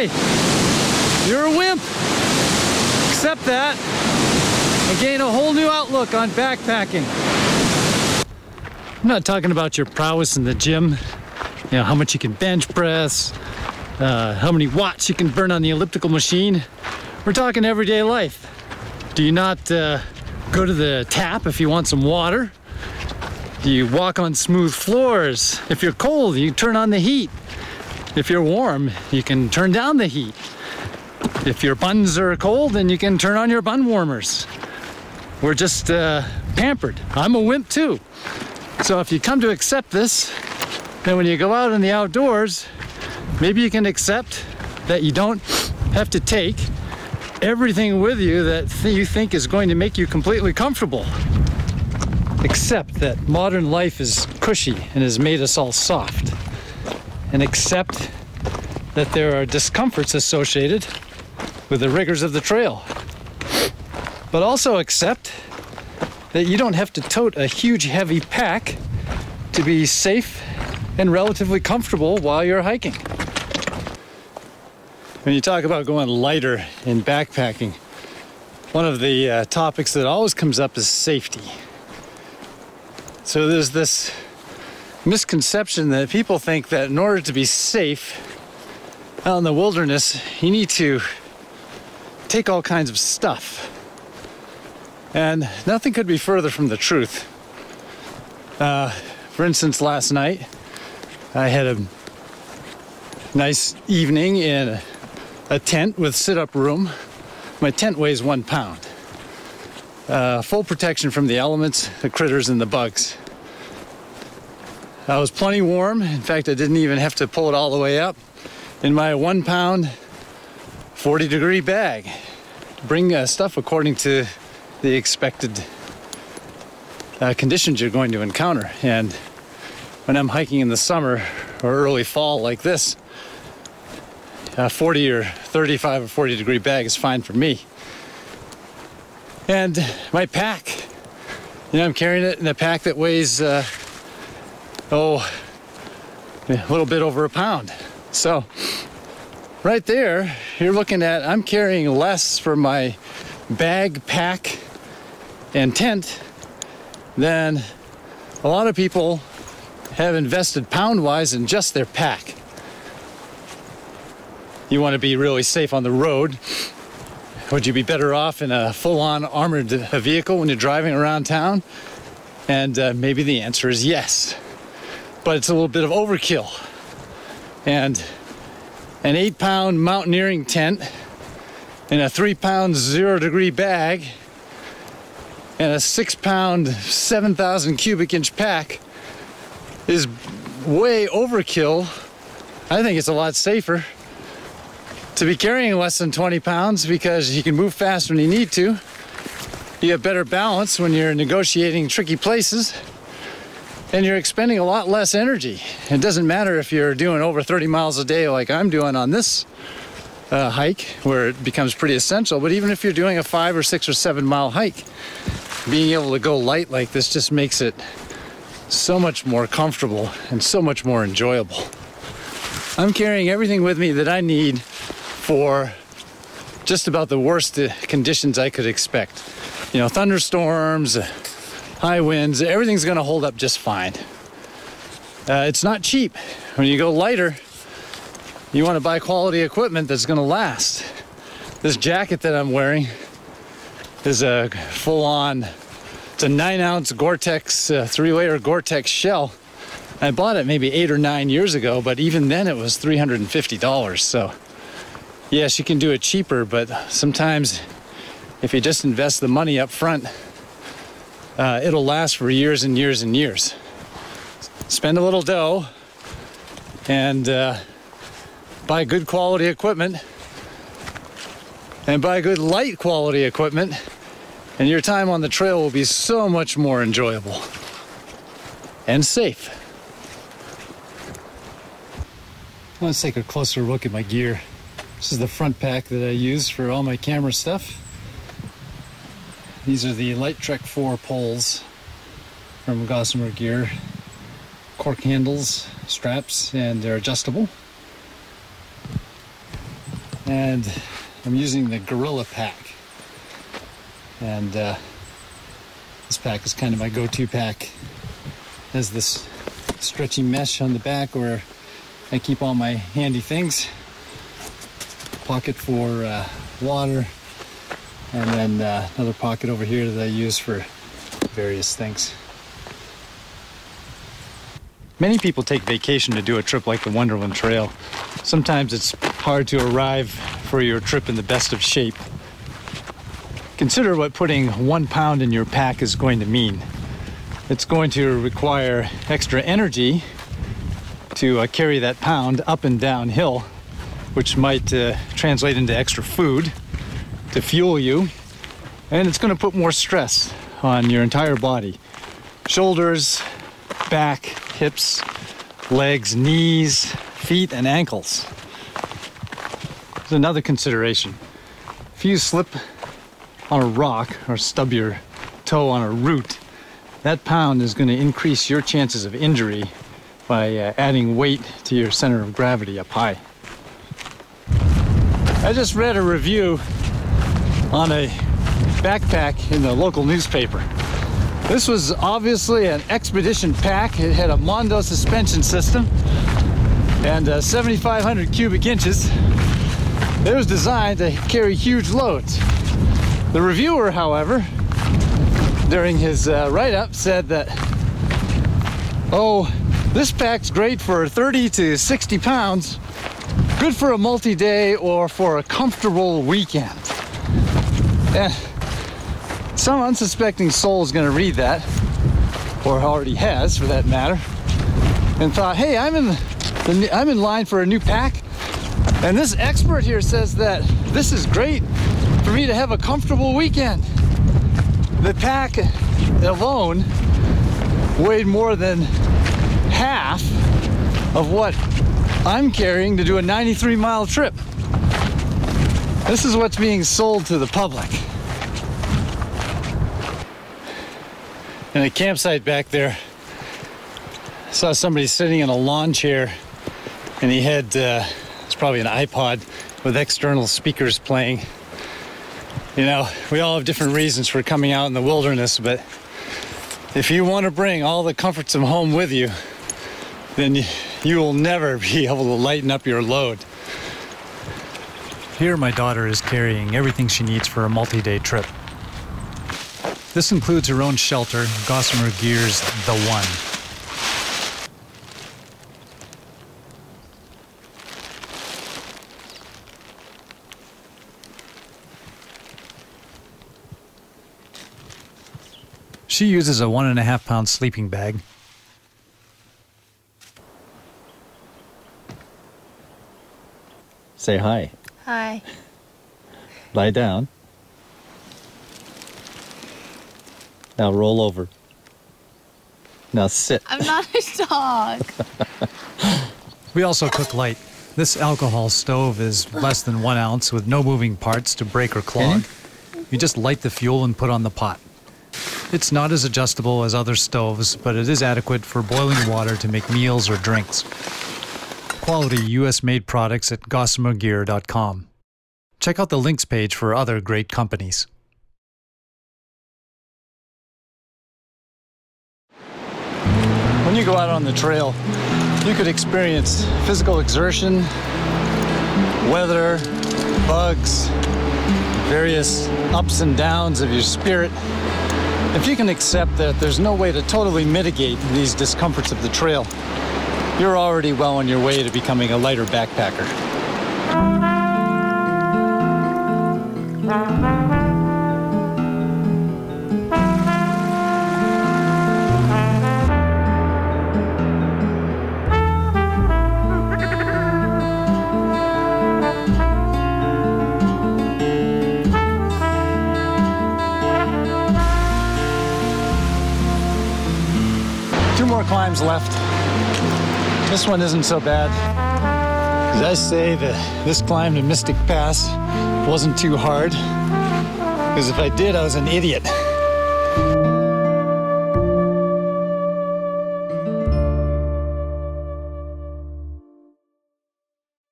Hey, you're a wimp. Accept that and gain a whole new outlook on backpacking. I'm not talking about your prowess in the gym, you know, how much you can bench press, how many watts you can burn on the elliptical machine. We're talking everyday life. Do you not go to the tap if you want some water? Do you walk on smooth floors? If you're cold, you turn on the heat. If you're warm, you can turn down the heat. If your buns are cold, then you can turn on your bun warmers. We're just pampered. I'm a wimp too. So if you come to accept this, then when you go out in the outdoors, maybe you can accept that you don't have to take everything with you that you think is going to make you completely comfortable. Accept that modern life is cushy and has made us all soft. And accept that there are discomforts associated with the rigors of the trail. But also accept that you don't have to tote a huge heavy pack to be safe and relatively comfortable while you're hiking. When you talk about going lighter in backpacking, one of the topics that always comes up is safety. So there's this misconception that people think that in order to be safe out in the wilderness, you need to take all kinds of stuff. And nothing could be further from the truth. For instance, last night, I had a nice evening in a tent with sit-up room. My tent weighs 1 pound. Full protection from the elements, the critters, and the bugs. I was plenty warm. In fact, I didn't even have to pull it all the way up in my 1 pound, 40-degree bag. Bring stuff according to the expected conditions you're going to encounter. And when I'm hiking in the summer or early fall like this, 40 or 35 or 40-degree bag is fine for me. And my pack, you know, I'm carrying it in a pack that weighs a little bit over 1 pound. So right there, you're looking at, I'm carrying less for my bag, pack, and tent than a lot of people have invested pound-wise in just their pack. You want to be really safe on the road. Would you be better off in a full-on armored vehicle when you're driving around town? And maybe the answer is yes. But it's a little bit of overkill. And an 8-pound mountaineering tent and a 3-pound 0-degree bag and a 6-pound 7,000 cubic inch pack is way overkill. I think it's a lot safer to be carrying less than 20 pounds because you can move fast when you need to. You have better balance when you're negotiating tricky places, and you're expending a lot less energy. It doesn't matter if you're doing over 30 miles a day like I'm doing on this hike, where it becomes pretty essential, but even if you're doing a 5 or 6 or 7 mile hike, being able to go light like this just makes it so much more comfortable and so much more enjoyable. I'm carrying everything with me that I need for just about the worst conditions I could expect. You know, thunderstorms, high winds, everything's gonna hold up just fine. It's not cheap. When you go lighter, you wanna buy quality equipment that's gonna last. This jacket that I'm wearing is a full-on, it's a 9-ounce Gore-Tex, 3-layer Gore-Tex shell. I bought it maybe 8 or 9 years ago, but even then it was $350. So yes, you can do it cheaper, but sometimes if you just invest the money up front, it'll last for years and years and years. Spend a little dough and buy good quality equipment and buy good light quality equipment, and your time on the trail will be so much more enjoyable and safe. Let's take a closer look at my gear. This is the front pack that I use for all my camera stuff. These are the Light Trek 4 poles from Gossamer Gear. Cork handles, straps, and they're adjustable. and I'm using the Gorilla pack. And this pack is kind of my go-to pack. It has this stretchy mesh on the back where I keep all my handy things. Pocket for water, and then another pocket over here that I use for various things. Many people take vacation to do a trip like the Wonderland Trail. Sometimes it's hard to arrive for your trip in the best of shape. Consider what putting 1 pound in your pack is going to mean. It's going to require extra energy to carry that pound up and downhill, which might translate into extra food to fuel you. And it's going to put more stress on your entire body. Shoulders, back, hips, legs, knees, feet, and ankles. There's another consideration. If you slip on a rock or stub your toe on a root, that pound is going to increase your chances of injury by adding weight to your center of gravity up high. I just read a review on a backpack in the local newspaper. This was obviously an expedition pack. It had a Mondo suspension system and 7,500 cubic inches. It was designed to carry huge loads. The reviewer, however, during his write-up said that, oh, this pack's great for 30 to 60 pounds, good for a multi-day or for a comfortable weekend. And some unsuspecting soul is going to read that, or already has for that matter, and thought, hey, I'm in line for a new pack, and this expert here says that this is great for me to have a comfortable weekend. The pack alone weighed more than half of what I'm carrying to do a 93-mile trip. This is what's being sold to the public. In a campsite back there, I saw somebody sitting in a lawn chair, and he had, it's probably an iPod with external speakers playing. You know, we all have different reasons for coming out in the wilderness, but if you want to bring all the comforts of home with you, then you will never be able to lighten up your load. Here my daughter is carrying everything she needs for a multi-day trip. This includes her own shelter, Gossamer Gear's The One. She uses a 1.5 pound sleeping bag. Say hi. Hi. Lie down. Now roll over. Now sit. I'm not a dog. We also cook light. This alcohol stove is less than 1 ounce with no moving parts to break or clog. You just light the fuel and put on the pot. It's not as adjustable as other stoves, but it is adequate for boiling water to make meals or drinks. Quality US-made products at gossamergear.com. Check out the links page for other great companies. When you go out on the trail, you could experience physical exertion, weather, bugs, various ups and downs of your spirit. If you can accept that there's no way to totally mitigate these discomforts of the trail, you're already well on your way to becoming a lighter backpacker. Two more climbs left. This one isn't so bad. As I say, this climb to Mystic Pass wasn't too hard, because if I did, I was an idiot.